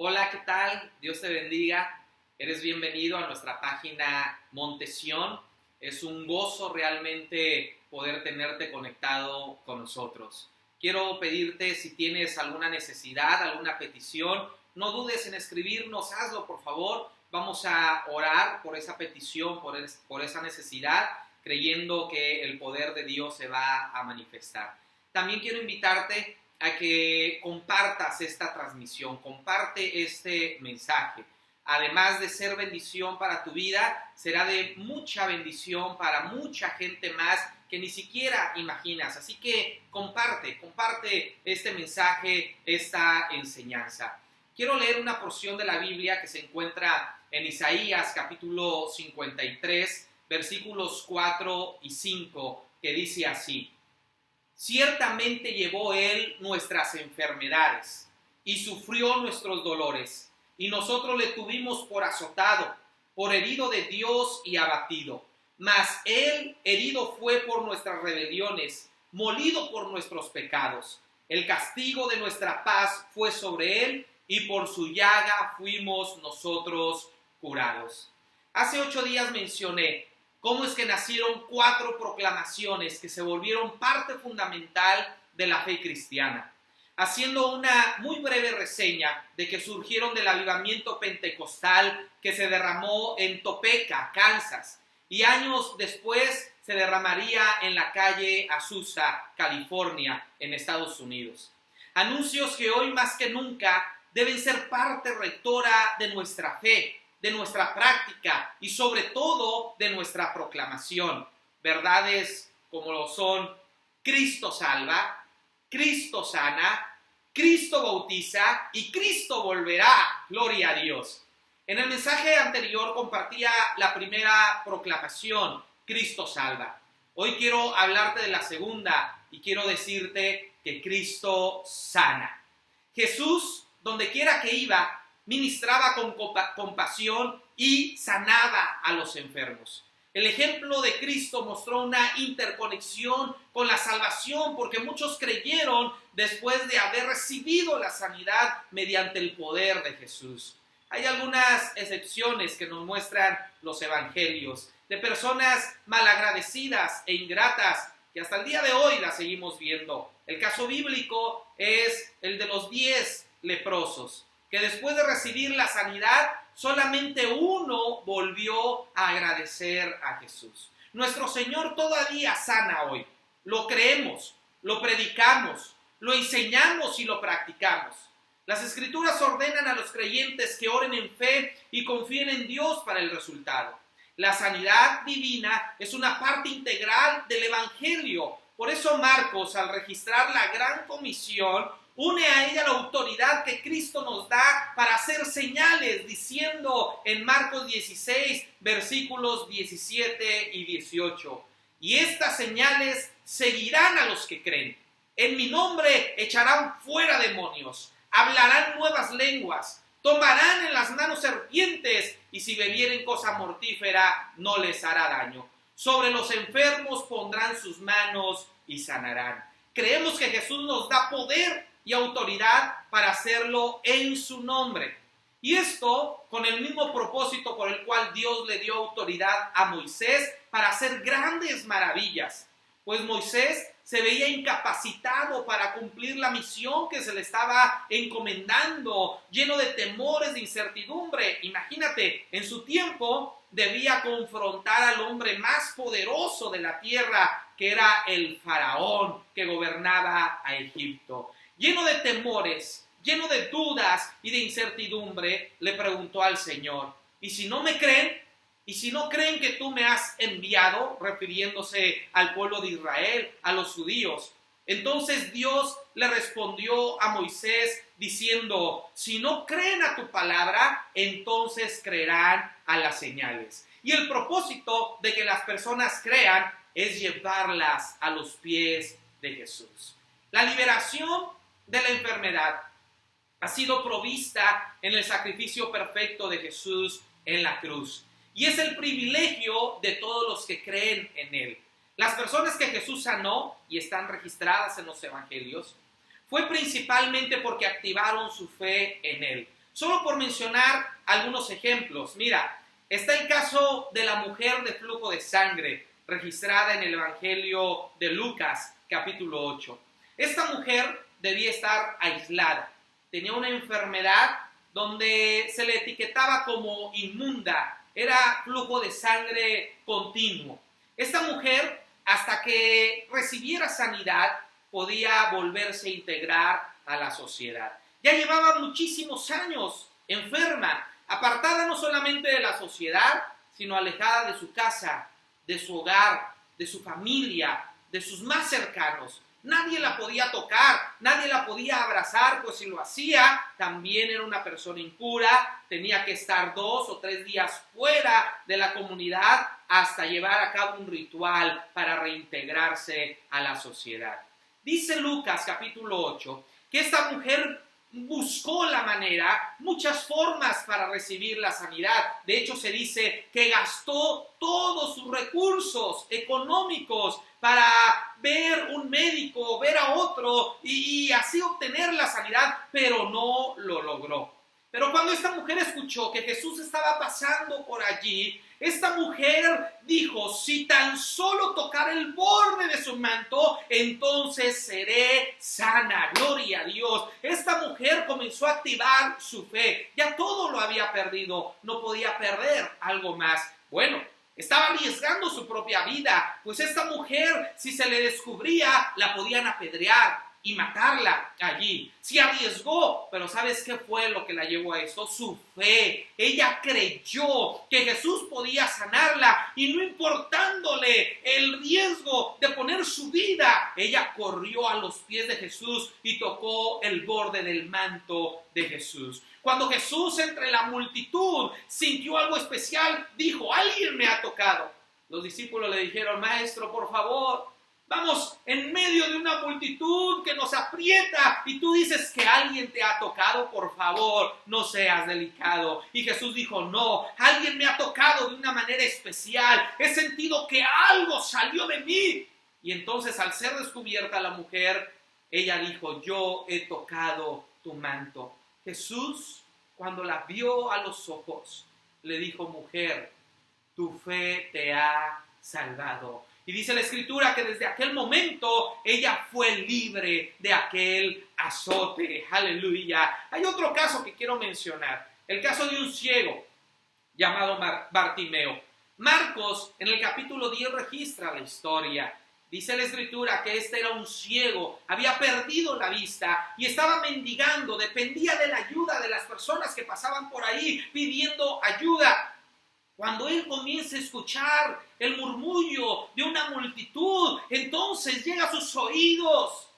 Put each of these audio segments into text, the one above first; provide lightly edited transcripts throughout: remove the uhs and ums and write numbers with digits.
Hola, ¿qué tal? Dios te bendiga. Eres bienvenido a nuestra página Montesión. Es un gozo realmente poder tenerte conectado con nosotros. Quiero pedirte, si tienes alguna necesidad, alguna petición, no dudes en escribirnos, hazlo por favor. Vamos a orar por esa petición, por esa necesidad, creyendo que el poder de Dios se va a manifestar. También quiero invitarte a que compartas esta transmisión, comparte este mensaje. Además de ser bendición para tu vida, será de mucha bendición para mucha gente más que ni siquiera imaginas. Así que comparte este mensaje, esta enseñanza. Quiero leer una porción de la Biblia que se encuentra en Isaías capítulo 53, versículos 4 y 5, que dice así: Ciertamente llevó él nuestras enfermedades y sufrió nuestros dolores, y nosotros le tuvimos por azotado, por herido de Dios y abatido. Mas él herido fue por nuestras rebeliones, molido por nuestros pecados. El castigo de nuestra paz fue sobre él, y por su llaga fuimos nosotros curados. Hace 8 días mencioné cómo es que nacieron 4 proclamaciones que se volvieron parte fundamental de la fe cristiana, haciendo una muy breve reseña de que surgieron del avivamiento pentecostal que se derramó en Topeka, Kansas, y años después se derramaría en la calle Azusa, California, en Estados Unidos. Anuncios que hoy más que nunca deben ser parte rectora de nuestra fe, de nuestra práctica y sobre todo de nuestra proclamación. Verdades como lo son: Cristo salva, Cristo sana, Cristo bautiza y Cristo volverá. Gloria a Dios. En el mensaje anterior compartía la primera proclamación: Cristo salva. Hoy quiero hablarte de la segunda y quiero decirte que Cristo sana. Jesús, donde quiera que iba, ministraba con compasión y sanaba a los enfermos. El ejemplo de Cristo mostró una interconexión con la salvación, porque muchos creyeron después de haber recibido la sanidad mediante el poder de Jesús. Hay algunas excepciones que nos muestran los evangelios, de personas malagradecidas e ingratas, que hasta el día de hoy las seguimos viendo. El caso bíblico es el de los 10 leprosos, que después de recibir la sanidad, solamente uno volvió a agradecer a Jesús. Nuestro Señor todavía sana hoy. Lo creemos, lo predicamos, lo enseñamos y lo practicamos. Las Escrituras ordenan a los creyentes que oren en fe y confíen en Dios para el resultado. La sanidad divina es una parte integral del Evangelio. Por eso Marcos, al registrar la gran comisión, une a ella la autoridad que Cristo nos da para hacer señales, diciendo en Marcos 16, versículos 17 y 18: Y estas señales seguirán a los que creen. En mi nombre echarán fuera demonios, hablarán nuevas lenguas, tomarán en las manos serpientes, y si bebieren cosa mortífera no les hará daño. Sobre los enfermos pondrán sus manos y sanarán. Creemos que Jesús nos da poder y autoridad para hacerlo en su nombre. Y esto con el mismo propósito por el cual Dios le dio autoridad a Moisés para hacer grandes maravillas. Pues Moisés se veía incapacitado para cumplir la misión que se le estaba encomendando, lleno de temores, de incertidumbre. Imagínate, en su tiempo debía confrontar al hombre más poderoso de la tierra, que era el faraón que gobernaba a Egipto. Lleno de temores, lleno de dudas y de incertidumbre, le preguntó al Señor: ¿y si no me creen? ¿Y si no creen que tú me has enviado? Refiriéndose al pueblo de Israel, a los judíos. Entonces Dios le respondió a Moisés diciendo: si no creen a tu palabra, entonces creerán a las señales. Y el propósito de que las personas crean es llevarlas a los pies de Jesús. La liberación de la enfermedad ha sido provista en el sacrificio perfecto de Jesús en la cruz. Y es el privilegio de todos los que creen en Él. Las personas que Jesús sanó y están registradas en los evangelios fue principalmente porque activaron su fe en Él. Solo por mencionar algunos ejemplos. Mira, está el caso de la mujer de flujo de sangre, registrada en el Evangelio de Lucas, capítulo 8. Esta mujer debía estar aislada. Tenía una enfermedad donde se le etiquetaba como inmunda. Era flujo de sangre continuo. Esta mujer, hasta que recibiera sanidad, podía volverse a integrar a la sociedad. Ya llevaba muchísimos años enferma, apartada no solamente de la sociedad, sino alejada de su casa, de su hogar, de su familia, de sus más cercanos. Nadie la podía tocar, nadie la podía abrazar, pues si lo hacía, también era una persona impura, tenía que estar 2 o 3 días fuera de la comunidad hasta llevar a cabo un ritual para reintegrarse a la sociedad. Dice Lucas capítulo 8 que esta mujer buscó la manera, muchas formas para recibir la sanidad. De hecho, se dice que gastó todos sus recursos económicos para ver un médico, ver a otro y así obtener la sanidad, pero no lo logró. Pero cuando esta mujer escuchó que Jesús estaba pasando por allí, esta mujer dijo: si tan solo tocar el borde de su manto, entonces seré sana. Gloria a Dios. Esta mujer comenzó a activar su fe. Ya todo lo había perdido, no podía perder algo más. Bueno, estaba arriesgando su propia vida, pues esta mujer, si se le descubría, la podían apedrear y matarla allí. Sí arriesgó, pero ¿sabes qué fue lo que la llevó a esto? Su fe. Ella creyó que Jesús podía sanarla y no importándole el riesgo de poner su vida, ella corrió a los pies de Jesús y tocó el borde del manto de Jesús. Cuando Jesús entre la multitud sintió algo especial, dijo: alguien me ha tocado. Los discípulos le dijeron: maestro, por favor, vamos en medio de una multitud que nos aprieta y tú dices que alguien te ha tocado. Por favor, no seas delicado. Y Jesús dijo: no, alguien me ha tocado de una manera especial. He sentido que algo salió de mí. Y entonces, al ser descubierta la mujer, ella dijo: yo he tocado tu manto. Jesús, cuando la vio a los ojos, le dijo: mujer, tu fe te ha salvado. Y dice la Escritura que desde aquel momento ella fue libre de aquel azote. Aleluya. Hay otro caso que quiero mencionar. El caso de un ciego llamado Bartimeo. Marcos en el capítulo 10 registra la historia. Dice la Escritura que este era un ciego, había perdido la vista y estaba mendigando, dependía de la ayuda de las personas que pasaban por ahí pidiendo ayuda. Cuando él comienza a escuchar el murmullo de una multitud, entonces llega a sus oídos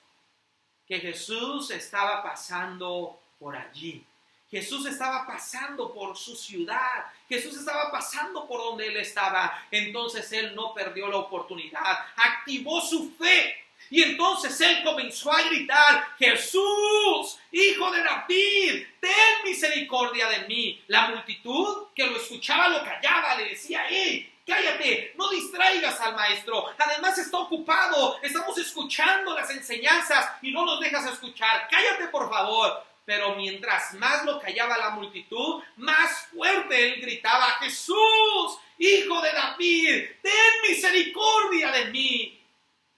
que Jesús estaba pasando por allí. Jesús estaba pasando por su ciudad. Jesús estaba pasando por donde él estaba. Entonces él no perdió la oportunidad. Activó su fe. Y entonces él comenzó a gritar: Jesús, hijo de David, ten misericordia de mí. La multitud que lo escuchaba lo callaba, le decía: ¡hey! Cállate, no distraigas al maestro. Además está ocupado. Estamos escuchando las enseñanzas y no nos dejas escuchar. Cállate, por favor. Pero mientras más lo callaba la multitud, más fuerte él gritaba: Jesús, hijo de David, ten misericordia de mí.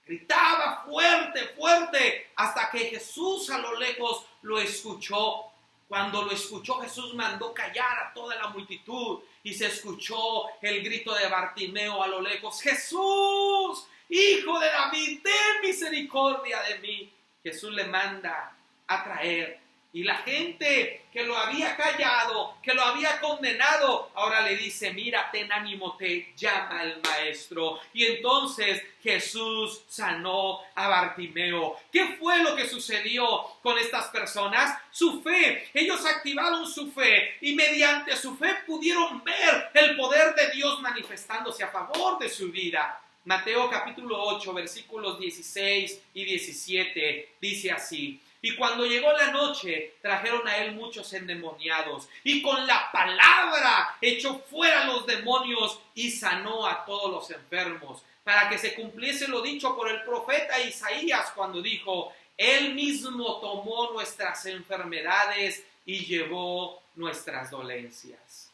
Gritaba fuerte, fuerte, hasta que Jesús a lo lejos lo escuchó. Cuando lo escuchó, Jesús mandó callar a toda la multitud y se escuchó el grito de Bartimeo a lo lejos: Jesús, hijo de David, ten misericordia de mí. Jesús le manda a traer. Y la gente que lo había callado, que lo había condenado, ahora le dice: mira, ten ánimo, te llama el maestro. Y entonces Jesús sanó a Bartimeo. ¿Qué fue lo que sucedió con estas personas? Su fe. Ellos activaron su fe y mediante su fe pudieron ver el poder de Dios manifestándose a favor de su vida. Mateo capítulo 8, versículos 16 y 17 dice así: y cuando llegó la noche, trajeron a él muchos endemoniados, y con la palabra echó fuera los demonios y sanó a todos los enfermos, para que se cumpliese lo dicho por el profeta Isaías cuando dijo: él mismo tomó nuestras enfermedades y llevó nuestras dolencias.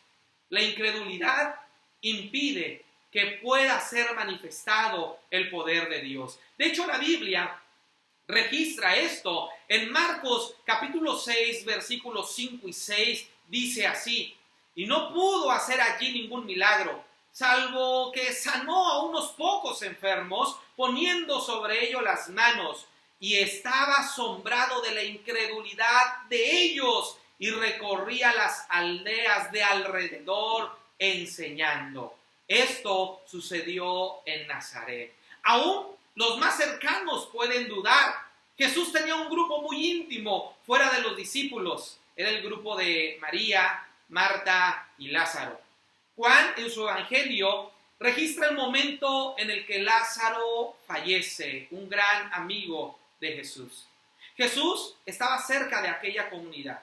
La incredulidad impide que pueda ser manifestado el poder de Dios. De hecho, la Biblia registra esto. En Marcos capítulo 6, versículos 5 y 6, dice así: y no pudo hacer allí ningún milagro, salvo que sanó a unos pocos enfermos, poniendo sobre ellos las manos, y estaba asombrado de la incredulidad de ellos, y recorría las aldeas de alrededor enseñando. Esto sucedió en Nazaret. Aún los más cercanos pueden dudar. Jesús tenía un grupo muy íntimo fuera de los discípulos. Era el grupo de María, Marta y Lázaro. Juan, en su evangelio, registra el momento en el que Lázaro fallece, un gran amigo de Jesús. Jesús estaba cerca de aquella comunidad,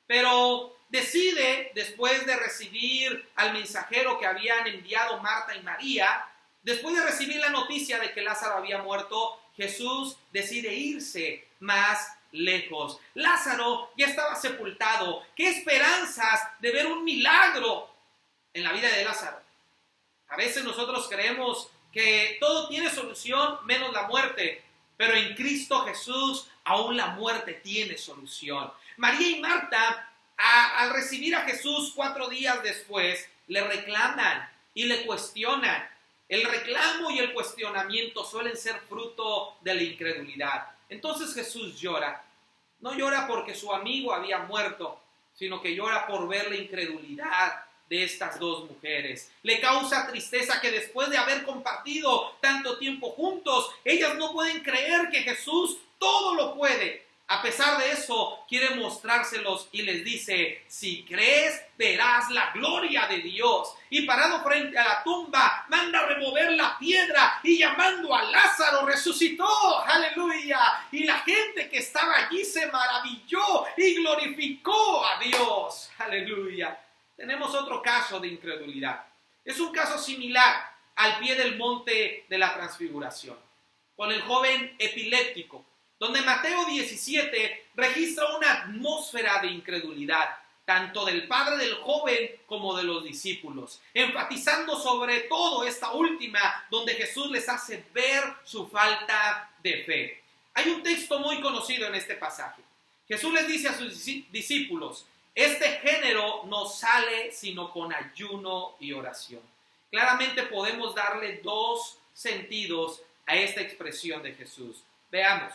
pero decide, después de recibir al mensajero que habían enviado Marta y María, después de recibir la noticia de que Lázaro había muerto, Jesús decide irse más lejos. Lázaro ya estaba sepultado. ¿Qué esperanzas de ver un milagro en la vida de Lázaro? A veces nosotros creemos que todo tiene solución menos la muerte, pero en Cristo Jesús aún la muerte tiene solución. María y Marta, al recibir a Jesús 4 días después, le reclaman y le cuestionan. El reclamo y el cuestionamiento suelen ser fruto de la incredulidad. Entonces Jesús llora. No llora porque su amigo había muerto, sino que llora por ver la incredulidad de estas dos mujeres. Le causa tristeza que después de haber compartido tanto tiempo juntos, ellas no pueden creer que Jesús todo lo puede. A pesar de eso, quiere mostrárselos y les dice: si crees, verás la gloria de Dios. Y parado frente a la tumba, manda a remover la piedra y llamando a Lázaro, resucitó. ¡Aleluya! Y la gente que estaba allí se maravilló y glorificó a Dios. ¡Aleluya! Tenemos otro caso de incredulidad. Es un caso similar al pie del monte de la transfiguración, con el joven epiléptico, donde Mateo 17 registra una atmósfera de incredulidad, tanto del padre del joven como de los discípulos, enfatizando sobre todo esta última, donde Jesús les hace ver su falta de fe. Hay un texto muy conocido en este pasaje. Jesús les dice a sus discípulos: este género no sale sino con ayuno y oración. Claramente podemos darle dos sentidos a esta expresión de Jesús. Veamos.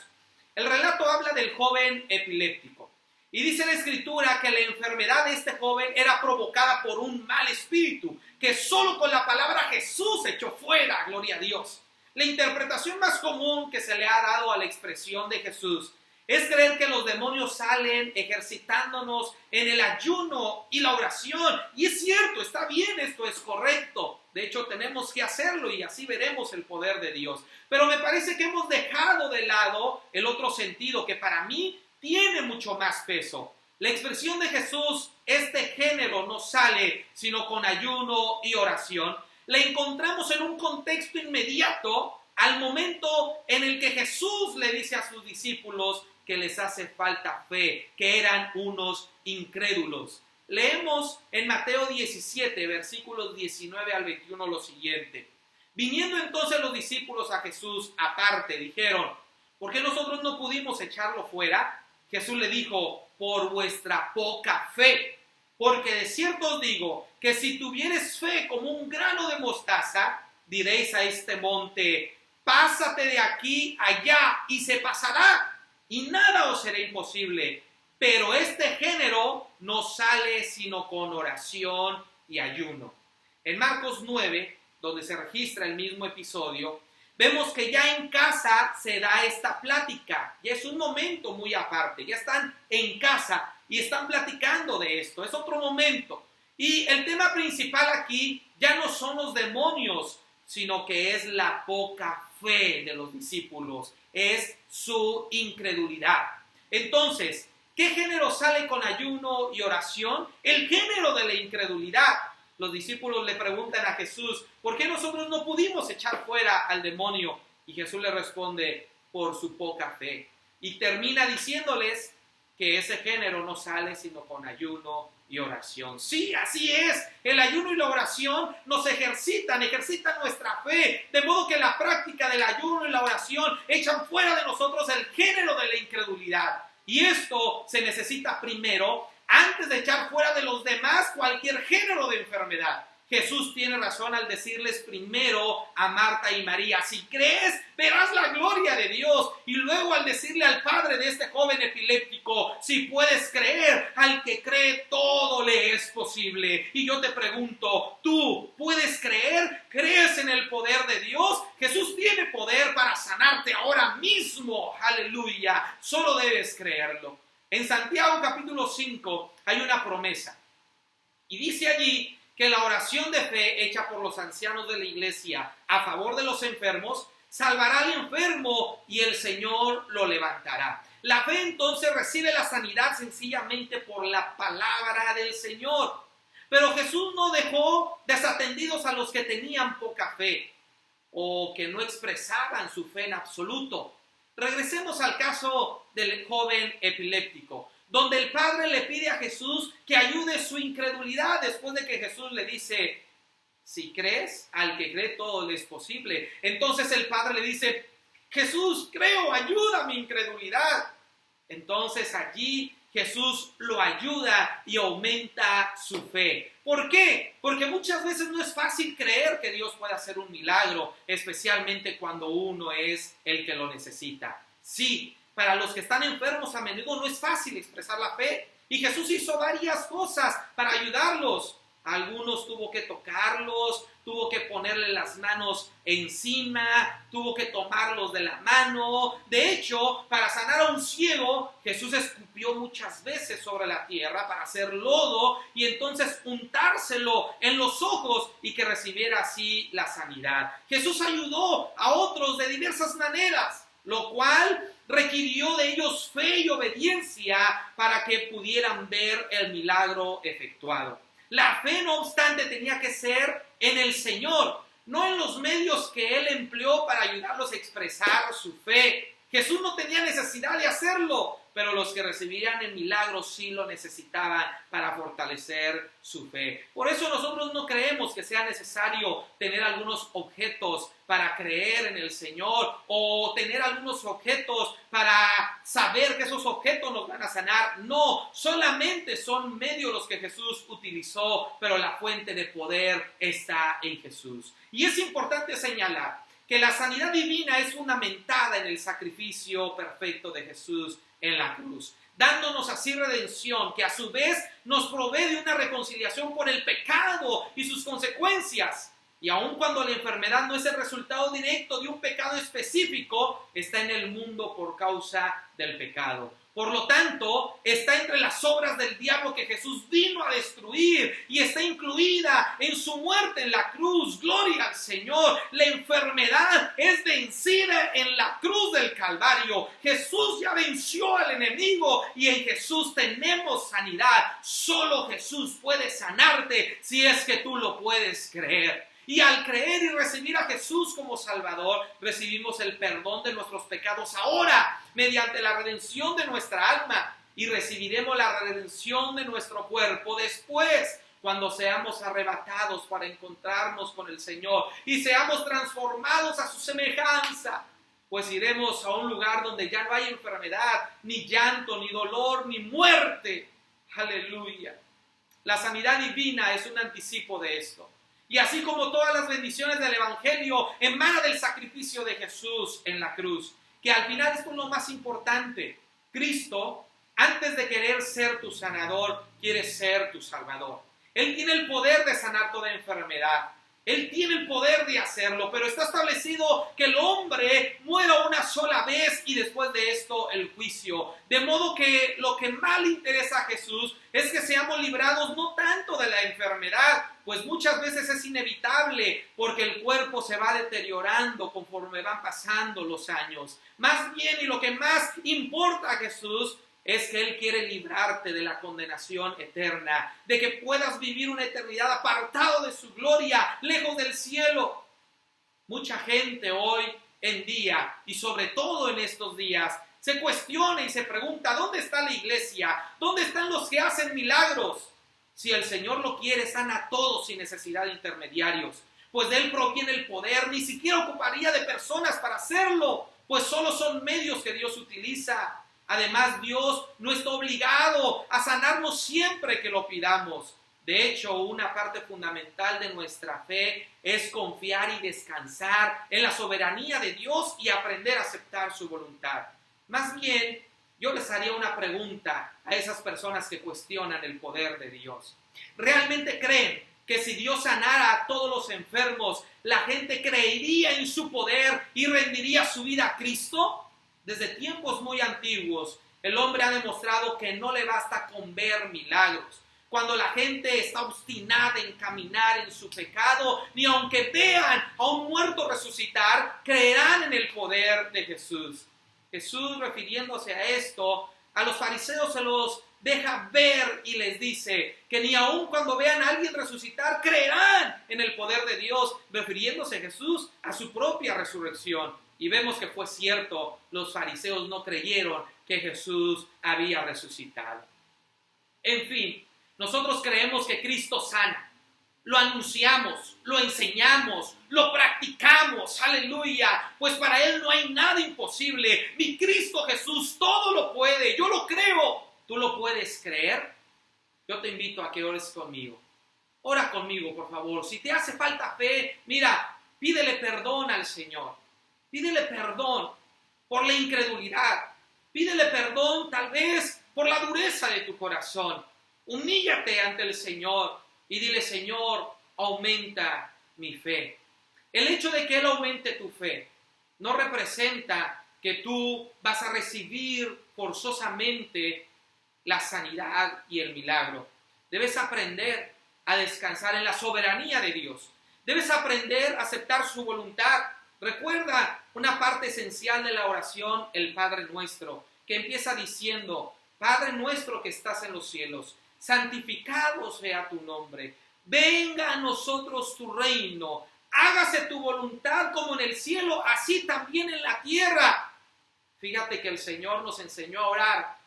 El relato habla del joven epiléptico y dice la escritura que la enfermedad de este joven era provocada por un mal espíritu que solo con la palabra Jesús echó fuera. Gloria a Dios. La interpretación más común que se le ha dado a la expresión de Jesús es creer que los demonios salen ejercitándonos en el ayuno y la oración. Y es cierto, está bien, esto es correcto. De hecho, tenemos que hacerlo y así veremos el poder de Dios. Pero me parece que hemos dejado de lado el otro sentido que para mí tiene mucho más peso. La expresión de Jesús, este género no sale sino con ayuno y oración, la encontramos en un contexto inmediato al momento en el que Jesús le dice a sus discípulos que les hace falta fe, que eran unos incrédulos. Leemos en Mateo 17, versículos 19 al 21 lo siguiente. Viniendo entonces los discípulos a Jesús aparte, dijeron: ¿por qué nosotros no pudimos echarlo fuera? Jesús le dijo: por vuestra poca fe. Porque de cierto os digo que si tuvieres fe como un grano de mostaza, diréis a este monte: pásate de aquí allá, y se pasará, y nada os será imposible. Pero este género no sale sino con oración y ayuno. En Marcos 9, donde se registra el mismo episodio, vemos que ya en casa se da esta plática. Ya es un momento muy aparte. Ya están en casa y están platicando de esto. Es otro momento. Y el tema principal aquí ya no son los demonios, sino que es la poca fe de los discípulos. Es su incredulidad. Entonces, ¿qué género sale con ayuno y oración? El género de la incredulidad. Los discípulos le preguntan a Jesús: ¿por qué nosotros no pudimos echar fuera al demonio? Y Jesús le responde: por su poca fe. Y termina diciéndoles que ese género no sale sino con ayuno y oración. Sí, así es. El ayuno y la oración nos ejercitan nuestra fe, de modo que la práctica del ayuno y la oración echan fuera de nosotros el género de la incredulidad. Y esto se necesita primero, antes de echar fuera de los demás cualquier género de enfermedad. Jesús tiene razón al decirles primero a Marta y María: si crees, verás la gloria de Dios. Y luego al decirle al padre de este joven epiléptico: si puedes creer, al que cree todo le es posible. Y yo te pregunto, ¿tú puedes creer? ¿Crees en el poder de Dios? Jesús tiene poder para sanarte ahora mismo. Aleluya. Solo debes creerlo. En Santiago capítulo 5 hay una promesa. Y dice allí que la oración de fe hecha por los ancianos de la iglesia a favor de los enfermos salvará al enfermo y el Señor lo levantará. La fe entonces recibe la sanidad sencillamente por la palabra del Señor. Pero Jesús no dejó desatendidos a los que tenían poca fe o que no expresaban su fe en absoluto. Regresemos al caso del joven epiléptico, donde el padre le pide a Jesús que ayude su incredulidad después de que Jesús le dice: si crees, al que cree todo le es posible. Entonces el padre le dice: Jesús, creo, ayuda mi incredulidad. Entonces allí Jesús lo ayuda y aumenta su fe. ¿Por qué? Porque muchas veces no es fácil creer que Dios puede hacer un milagro, especialmente cuando uno es el que lo necesita. Sí, para los que están enfermos a menudo no es fácil expresar la fe. Y Jesús hizo varias cosas para ayudarlos. A algunos tuvo que tocarlos, tuvo que ponerle las manos encima, tuvo que tomarlos de la mano. De hecho, para sanar a un ciego, Jesús escupió muchas veces sobre la tierra para hacer lodo y entonces untárselo en los ojos y que recibiera así la sanidad. Jesús ayudó a otros de diversas maneras, lo cual requirió de ellos fe y obediencia para que pudieran ver el milagro efectuado. La fe, no obstante, tenía que ser en el Señor, no en los medios que Él empleó para ayudarlos a expresar su fe. Jesús no tenía necesidad de hacerlo, pero los que recibían el milagro sí lo necesitaban para fortalecer su fe. Por eso nosotros no creemos que sea necesario tener algunos objetos para creer en el Señor o tener algunos objetos para saber que esos objetos nos van a sanar. No, solamente son medios los que Jesús utilizó, pero la fuente de poder está en Jesús. Y es importante señalar que la sanidad divina es fundamentada en el sacrificio perfecto de Jesús en la cruz, dándonos así redención, que a su vez nos provee de una reconciliación por el pecado y sus consecuencias. Y aun cuando la enfermedad no es el resultado directo de un pecado específico, está en el mundo por causa del pecado. Por lo tanto, está entre las obras del diablo que Jesús vino a destruir y está incluida en su muerte en la cruz. Gloria al Señor. La enfermedad es vencida en la cruz del Calvario. Jesús ya venció al enemigo y en Jesús tenemos sanidad. Solo Jesús puede sanarte si es que tú lo puedes creer. Y al creer y recibir a Jesús como Salvador, recibimos el perdón de nuestros pecados ahora, mediante la redención de nuestra alma, y recibiremos la redención de nuestro cuerpo después, cuando seamos arrebatados para encontrarnos con el Señor y seamos transformados a su semejanza. Pues iremos a un lugar donde ya no hay enfermedad, ni llanto, ni dolor, ni muerte. Aleluya. La sanidad divina es un anticipo de esto. Y así como todas las bendiciones del Evangelio emana del sacrificio de Jesús en la cruz, que al final esto es lo más importante. Cristo, antes de querer ser tu sanador, quiere ser tu salvador. Él tiene el poder de sanar toda enfermedad. Él tiene el poder de hacerlo, pero está establecido que el hombre muera una sola vez y después de esto el juicio. De modo que lo que más le interesa a Jesús es que seamos librados no tanto de la enfermedad, pues muchas veces es inevitable porque el cuerpo se va deteriorando conforme van pasando los años. Más bien, y lo que más importa a Jesús es que Él quiere librarte de la condenación eterna, de que puedas vivir una eternidad apartado de su gloria, lejos del cielo. Mucha gente hoy en día, y sobre todo en estos días, se cuestiona y se pregunta, ¿dónde está la iglesia? ¿Dónde están los que hacen milagros? Si el Señor lo quiere, sana a todos sin necesidad de intermediarios, pues de Él proviene el poder, ni siquiera ocuparía de personas para hacerlo, pues solo son medios que Dios utiliza. Además, Dios no está obligado a sanarnos siempre que lo pidamos. De hecho, una parte fundamental de nuestra fe es confiar y descansar en la soberanía de Dios y aprender a aceptar su voluntad. Más bien, yo les haría una pregunta a esas personas que cuestionan el poder de Dios. ¿Realmente creen que si Dios sanara a todos los enfermos, la gente creería en su poder y rendiría su vida a Cristo? Desde tiempos muy antiguos, el hombre ha demostrado que no le basta con ver milagros. Cuando la gente está obstinada en caminar en su pecado, ni aunque vean a un muerto resucitar, creerán en el poder de Jesús. Jesús, refiriéndose a esto, a los fariseos se los deja ver y les dice que ni aun cuando vean a alguien resucitar, creerán en el poder de Dios, refiriéndose Jesús a su propia resurrección. Y vemos que fue cierto, los fariseos no creyeron que Jesús había resucitado. En fin, nosotros creemos que Cristo sana. Lo anunciamos, lo enseñamos, lo practicamos, aleluya, pues para Él no hay nada imposible. Mi Cristo Jesús todo lo puede, yo lo creo. ¿Tú lo puedes creer? Yo te invito a que ores conmigo. Ora conmigo, por favor. Si te hace falta fe, mira, pídele perdón al Señor. Pídele perdón por la incredulidad. Pídele perdón tal vez por la dureza de tu corazón. Humíllate ante el Señor y dile, Señor, aumenta mi fe. El hecho de que Él aumente tu fe no representa que tú vas a recibir forzosamente la sanidad y el milagro. Debes aprender a descansar en la soberanía de Dios. Debes aprender a aceptar su voluntad. Recuerda una parte esencial de la oración, el Padre Nuestro, que empieza diciendo, Padre nuestro que estás en los cielos, santificado sea tu nombre, venga a nosotros tu reino, hágase tu voluntad como en el cielo, así también en la tierra. Fíjate que el Señor nos enseñó a orar,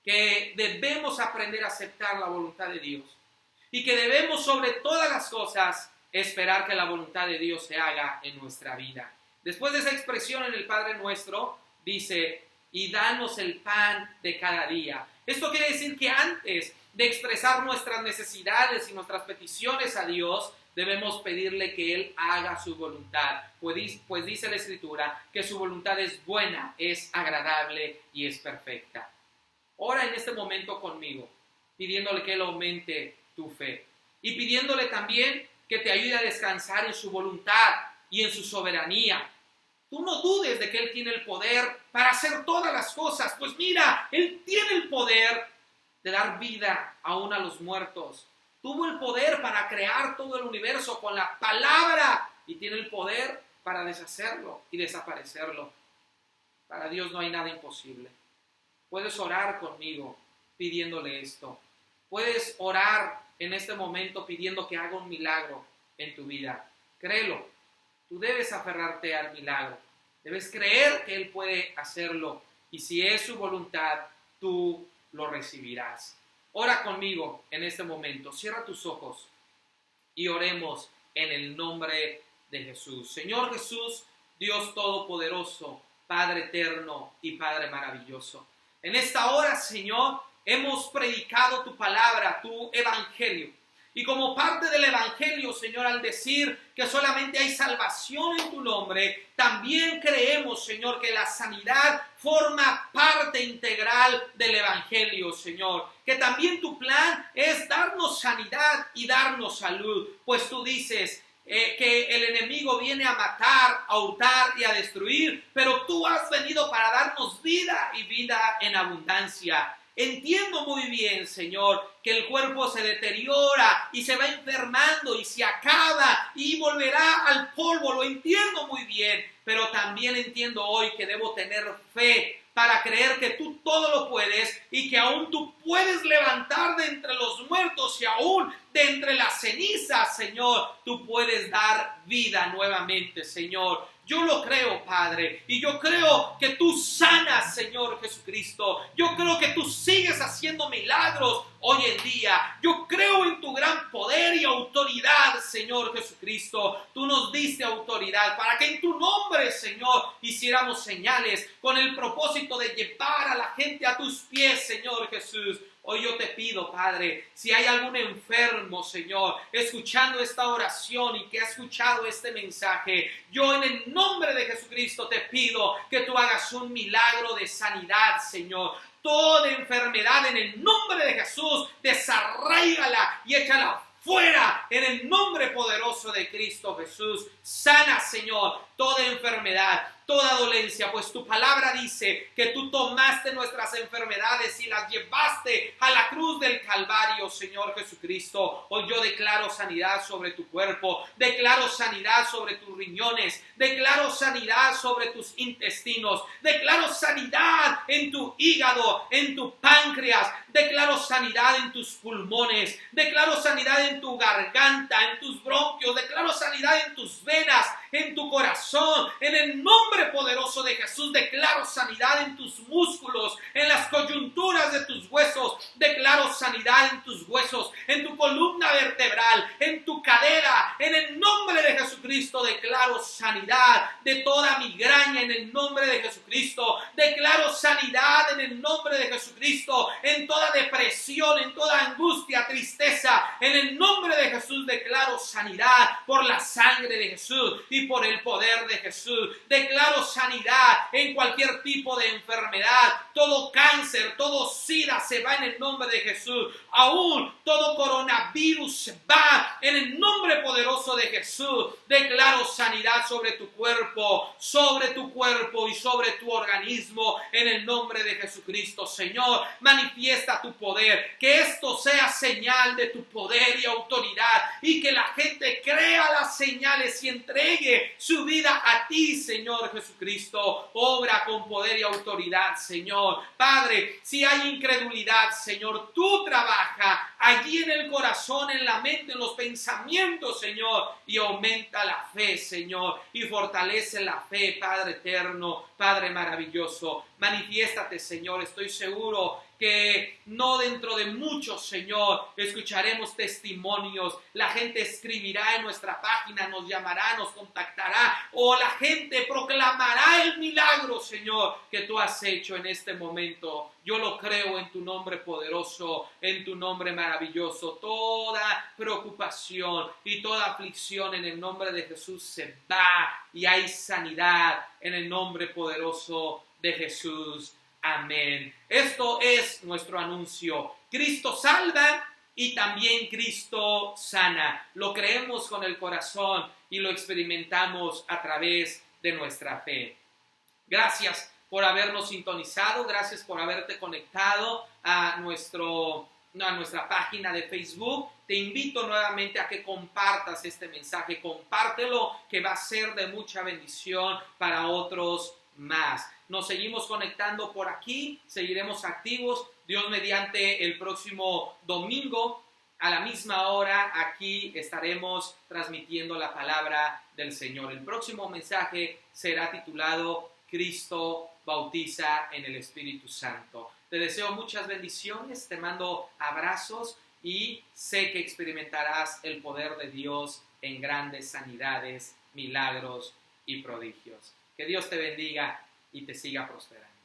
que debemos aprender a aceptar la voluntad de Dios y que debemos sobre todas las cosas esperar que la voluntad de Dios se haga en nuestra vida. Después de esa expresión en el Padre Nuestro, dice, y danos el pan de cada día. Esto quiere decir que antes de expresar nuestras necesidades y nuestras peticiones a Dios, debemos pedirle que Él haga su voluntad. Pues dice la Escritura que su voluntad es buena, es agradable y es perfecta. Ora en este momento conmigo, pidiéndole que Él aumente tu fe y pidiéndole también que te ayude a descansar en su voluntad y en su soberanía. Tú no dudes de que Él tiene el poder para hacer todas las cosas. Pues mira, Él tiene el poder de dar vida aún a los muertos. Tuvo el poder para crear todo el universo con la palabra y tiene el poder para deshacerlo y desaparecerlo. Para Dios no hay nada imposible. Puedes orar conmigo pidiéndole esto. Puedes orar en este momento pidiendo que haga un milagro en tu vida. Créelo. Tú debes aferrarte al milagro. Debes creer que Él puede hacerlo. Y si es su voluntad, tú lo recibirás. Ora conmigo en este momento. Cierra tus ojos y oremos en el nombre de Jesús. Señor Jesús, Dios Todopoderoso, Padre eterno y Padre maravilloso. En esta hora, Señor, hemos predicado tu palabra, tu evangelio. Y como parte del evangelio, Señor, al decir que solamente hay salvación en tu nombre, también creemos, Señor, que la sanidad forma parte integral del evangelio, Señor. Que también tu plan es darnos sanidad y darnos salud. Pues tú dices que el enemigo viene a matar, a hurtar y a destruir, pero tú has venido para darnos vida y vida en abundancia. Entiendo muy bien, Señor, que el cuerpo se deteriora y se va enfermando y se acaba y volverá al polvo. Lo entiendo muy bien, pero también entiendo hoy que debo tener fe para creer que tú todo lo puedes y que aún tú puedes levantar de entre los muertos y aún de entre las cenizas, Señor, tú puedes dar vida nuevamente, Señor. Yo lo creo, Padre, y yo creo que tú sanas, Señor Jesucristo. Yo creo que tú sigues haciendo milagros hoy en día. Yo creo en tu gran poder y autoridad, Señor Jesucristo. Tú nos diste autoridad para que en tu nombre, Señor, hiciéramos señales con el propósito de llevar a la gente a tus pies, Señor Jesús. Hoy yo te pido, Padre, si hay algún enfermo, Señor, escuchando esta oración y que ha escuchado este mensaje, yo en el nombre de Jesucristo te pido que tú hagas un milagro de sanidad, Señor. Toda enfermedad en el nombre de Jesús, desarráigala y échala fuera en el nombre poderoso de Cristo Jesús. Sana, Señor, toda enfermedad, toda dolencia, pues tu palabra dice que tú tomaste nuestras enfermedades y las llevaste a la cruz del Calvario, Señor Jesucristo. Hoy yo declaro sanidad sobre tu cuerpo, declaro sanidad sobre tus riñones, declaro sanidad sobre tus intestinos, declaro sanidad en tu hígado, en tu páncreas, declaro sanidad en tus pulmones, declaro sanidad en tu garganta, en tus bronquios, declaro sanidad en tus venas, en tu corazón, en el nombre poderoso de Jesús. Declaro sanidad en tus músculos, en las coyunturas de tus huesos, declaro sanidad en tus huesos, en tu columna vertebral, en tu cadera, en el nombre de Jesucristo. Declaro sanidad de toda migraña en el nombre de Jesucristo. Declaro sanidad en el nombre de Jesucristo, en toda depresión, en toda angustia, tristeza, en el nombre de Jesús. Declaro sanidad por la sangre de Jesús y por el poder de Jesús. Declaro sanidad en cualquier tipo de enfermedad. Todo cáncer, todo SIDA se va en el nombre de Jesús. Aún todo coronavirus se va en el nombre poderoso de Jesús. Declaro sanidad sobre tu cuerpo y sobre tu organismo en el nombre de Jesucristo. Señor, manifiesta tu poder. Que esto sea señal de tu poder y autoridad y que la gente crea las señales y entregue su vida a ti, Señor Jesucristo. Obra con poder y autoridad, Señor. Padre, si hay incredulidad, Señor, tú trabaja allí en el corazón, en la mente, en los pensamientos, Señor, y aumenta la fe, Señor, y fortalece la fe, Padre eterno, Padre maravilloso. Manifiéstate, Señor. Estoy seguro que no dentro de mucho, Señor, escucharemos testimonios. La gente escribirá en nuestra página, nos llamará, nos contactará, o la gente proclamará el milagro, Señor, que tú has hecho en este momento. Yo lo creo en tu nombre poderoso, en tu nombre maravilloso. Toda preocupación y toda aflicción en el nombre de Jesús se va y hay sanidad en el nombre poderoso de Jesús. Amén. Esto es nuestro anuncio. Cristo salva y también Cristo sana. Lo creemos con el corazón y lo experimentamos a través de nuestra fe. Gracias por habernos sintonizado. Gracias por haberte conectado a nuestra página de Facebook. Te invito nuevamente a que compartas este mensaje. Compártelo, que va a ser de mucha bendición para otros más. Nos seguimos conectando por aquí, seguiremos activos. Dios mediante, el próximo domingo a la misma hora aquí estaremos transmitiendo la palabra del Señor. El próximo mensaje será titulado Cristo bautiza en el Espíritu Santo. Te deseo muchas bendiciones, te mando abrazos y sé que experimentarás el poder de Dios en grandes sanidades, milagros y prodigios. Que Dios te bendiga y te siga prosperando.